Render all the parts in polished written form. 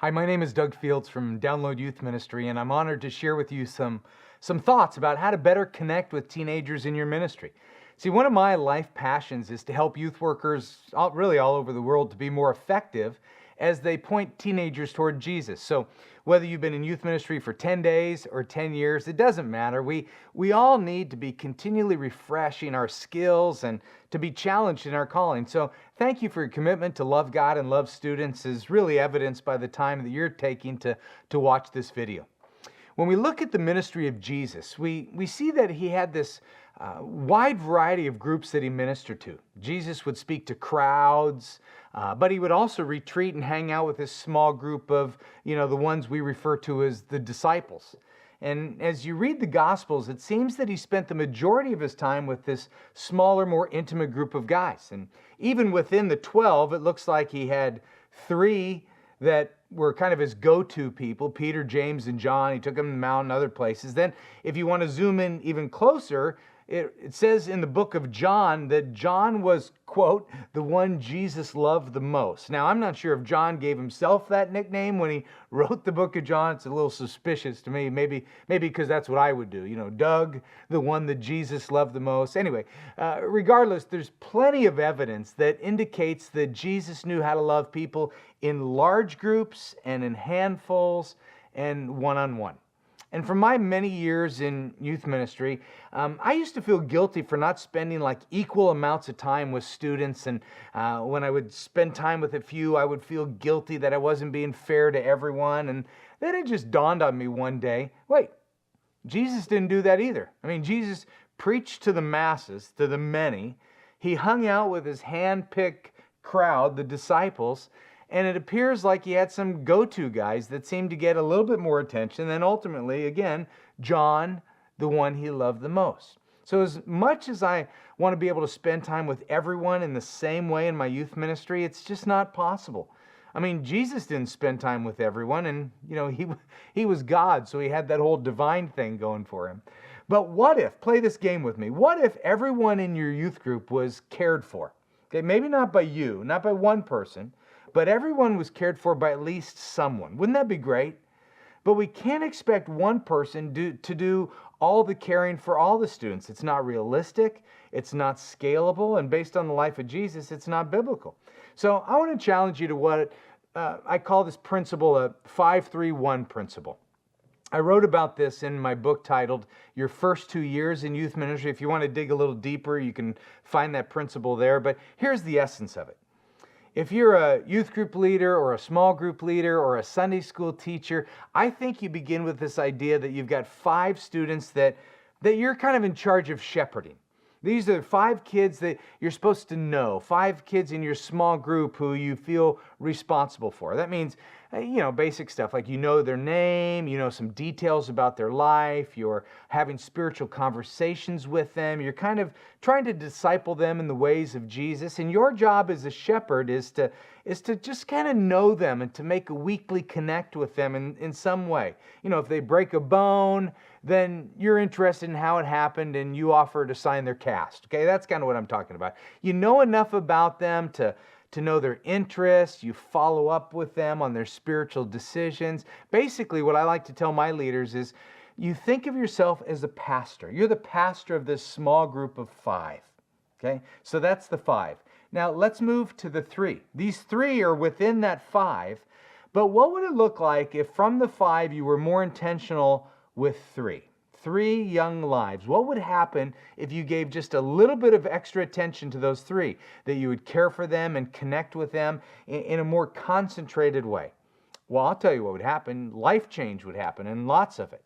Hi, my name is Doug Fields from Download Youth Ministry, and I'm honored to share with you some thoughts about how to better connect with teenagers in your ministry. See, one of my life passions is to help youth workers really all over the world to be more effective as they point teenagers toward Jesus. So, whether you've been in youth ministry for 10 days or 10 years, it doesn't matter. We all need to be continually refreshing our skills and to be challenged in our calling. So, thank you for your commitment to love God and love students is really evidenced by the time that you're taking to watch this video. When we look at the ministry of Jesus, we see that he had this wide variety of groups that he ministered to. Jesus would speak to crowds, but he would also retreat and hang out with this small group of, the ones we refer to as the disciples. And as you read the Gospels, it seems that he spent the majority of his time with this smaller, more intimate group of guys. And even within the 12, it looks like he had three that were kind of his go-to people, Peter, James, and John. He took them to the mountain and other places. Then, if you want to zoom in even closer, it says in the book of John that John was, quote, the one Jesus loved the most. Now, I'm not sure if John gave himself that nickname when he wrote the book of John. It's a little suspicious to me, maybe because that's what I would do. Doug, the one that Jesus loved the most. Anyway, regardless, there's plenty of evidence that indicates that Jesus knew how to love people in large groups and in handfuls and one-on-one. And from my many years in youth ministry, I used to feel guilty for not spending like equal amounts of time with students. And when I would spend time with a few, I would feel guilty that I wasn't being fair to everyone. And then it just dawned on me one day, wait, Jesus didn't do that either. I mean, Jesus preached to the masses, to the many. He hung out with his hand-picked crowd, the disciples, and it appears like he had some go-to guys that seemed to get a little bit more attention than ultimately, again, John, the one he loved the most. So as much as I want to be able to spend time with everyone in the same way in my youth ministry, it's just not possible. I mean, Jesus didn't spend time with everyone, and he was God, so he had that whole divine thing going for him. But what if, play this game with me, what if everyone in your youth group was cared for? Okay, maybe not by you, not by one person, but everyone was cared for by at least someone. Wouldn't that be great? But we can't expect one person to do all the caring for all the students. It's not realistic, it's not scalable, and based on the life of Jesus, it's not biblical. So I want to challenge you to what I call this principle a 5-3-1 principle. I wrote about this in my book titled Your First 2 Years in Youth Ministry. If you want to dig a little deeper, you can find that principle there. But here's the essence of it. If you're a youth group leader or a small group leader or a Sunday school teacher, I think you begin with this idea that you've got 5 students that you're kind of in charge of shepherding. These are 5 kids that you're supposed to know, 5 kids in your small group who you feel responsible for. That means, basic stuff like their name, some details about their life, you're having spiritual conversations with them, you're kind of trying to disciple them in the ways of Jesus, and your job as a shepherd is to just kind of know them and to make a weekly connect with them in some way. If they break a bone, then you're interested in how it happened and you offer to sign their cast. Okay, that's kind of what I'm talking about. You know enough about them to know their interests, you follow up with them on their spiritual decisions. Basically, what I like to tell my leaders is you think of yourself as a pastor. You're the pastor of this small group of 5. Okay, so that's the 5. Now let's move to the 3. These 3 are within that 5, but what would it look like if from the 5 you were more intentional with 3? 3 young lives. What would happen if you gave just a little bit of extra attention to those 3? That you would care for them and connect with them in a more concentrated way? Well, I'll tell you what would happen. Life change would happen, and lots of it.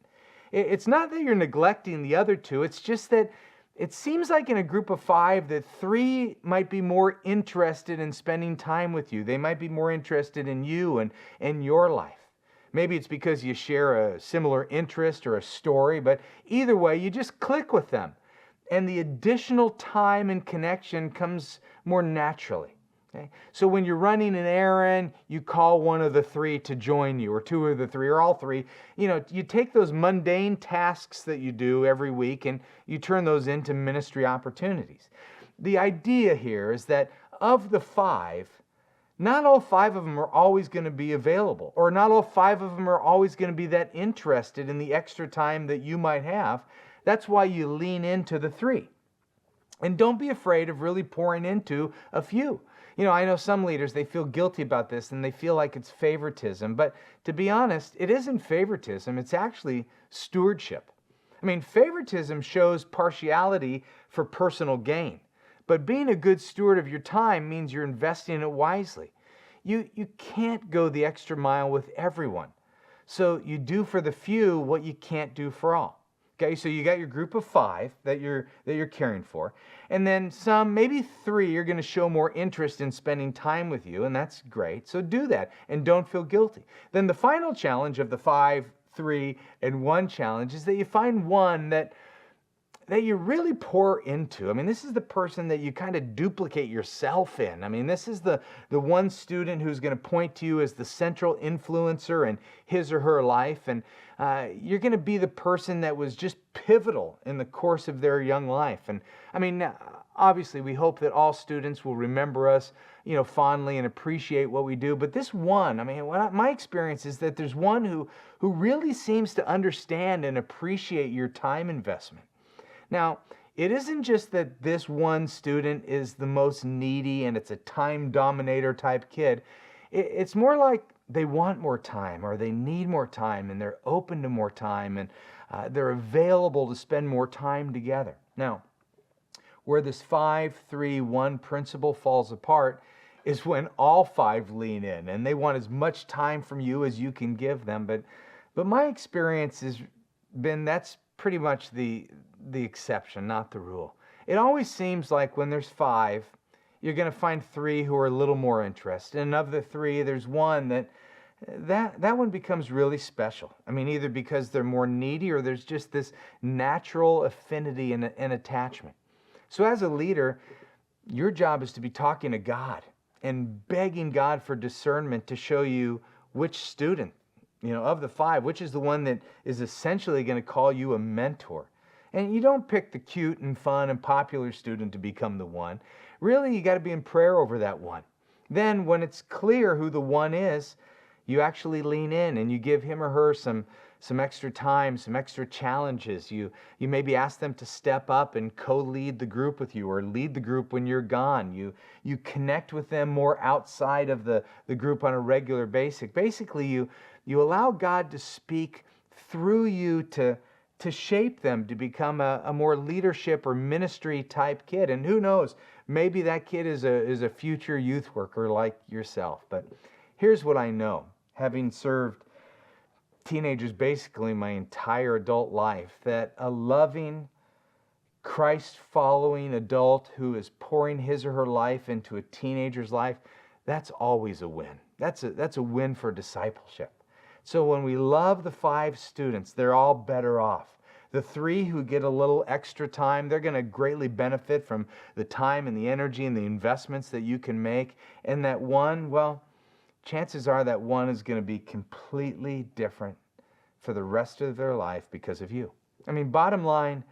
It's not that you're neglecting the other 2. It's just that it seems like in a group of 5 that 3 might be more interested in spending time with you. They might be more interested in you and your life. Maybe it's because you share a similar interest or a story, but either way, you just click with them. And the additional time and connection comes more naturally. Okay? So when you're running an errand, you call one of the 3 to join you, or 2 of the 3, or all 3. You take those mundane tasks that you do every week and you turn those into ministry opportunities. The idea here is that of the 5, not all five of them are always going to be available, or not all five of them are always going to be that interested in the extra time that you might have. That's why you lean into the three. And don't be afraid of really pouring into a few. I know some leaders, they feel guilty about this and they feel like it's favoritism. But to be honest, it isn't favoritism. It's actually stewardship. Favoritism shows partiality for personal gain. But being a good steward of your time means you're investing it wisely. You can't go the extra mile with everyone. So you do for the few what you can't do for all. Okay, so you got your group of 5 that you're caring for, and then some, maybe 3, are going to show more interest in spending time with you, and that's great. So do that, and don't feel guilty. Then the final challenge of the 5, 3, and 1 challenge is that you find one that you really pour into. This is the person that you kind of duplicate yourself in. This is the one student who's going to point to you as the central influencer in his or her life. And you're going to be the person that was just pivotal in the course of their young life. And obviously we hope that all students will remember us, fondly and appreciate what we do. But this one, my experience is that there's one who really seems to understand and appreciate your time investment. Now, it isn't just that this one student is the most needy and it's a time dominator type kid. It's more like they want more time, or they need more time, and they're open to more time, and they're available to spend more time together. Now, where this 5, 3, 1 principle falls apart is when all 5 lean in and they want as much time from you as you can give them. But my experience has been that's pretty much the exception, not the rule. It always seems like when there's 5, you're going to find 3 who are a little more interested. And of the 3, there's one that one becomes really special. Either because they're more needy, or there's just this natural affinity and attachment. So as a leader, your job is to be talking to God and begging God for discernment to show you which student, of the 5, which is the one that is essentially going to call you a mentor. And you don't pick the cute and fun and popular student to become the one. Really, you got to be in prayer over that one. Then when it's clear who the one is, you actually lean in and you give him or her some extra time, some extra challenges. You maybe ask them to step up and co-lead the group with you, or lead the group when you're gone. You connect with them more outside of the group on a regular basis. Basically, you allow God to speak through you to shape them to become a more leadership or ministry type kid. And who knows, maybe that kid is a future youth worker like yourself. But here's what I know, having served teenagers basically my entire adult life, that a loving, Christ-following adult who is pouring his or her life into a teenager's life, that's always a win. That's a win for discipleship. So when we love the 5 students, they're all better off. The 3 who get a little extra time, they're going to greatly benefit from the time and the energy and the investments that you can make. And that one, well, chances are that one is going to be completely different for the rest of their life because of you. Bottom line,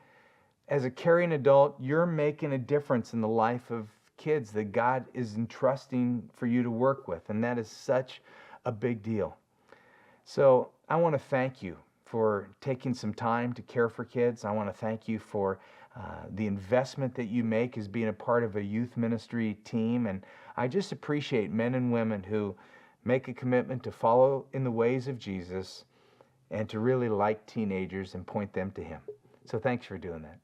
as a caring adult, you're making a difference in the life of kids that God is entrusting for you to work with. And that is such a big deal. So I want to thank you for taking some time to care for kids. I want to thank you for the investment that you make as being a part of a youth ministry team. And I just appreciate men and women who make a commitment to follow in the ways of Jesus and to really like teenagers and point them to him. So thanks for doing that.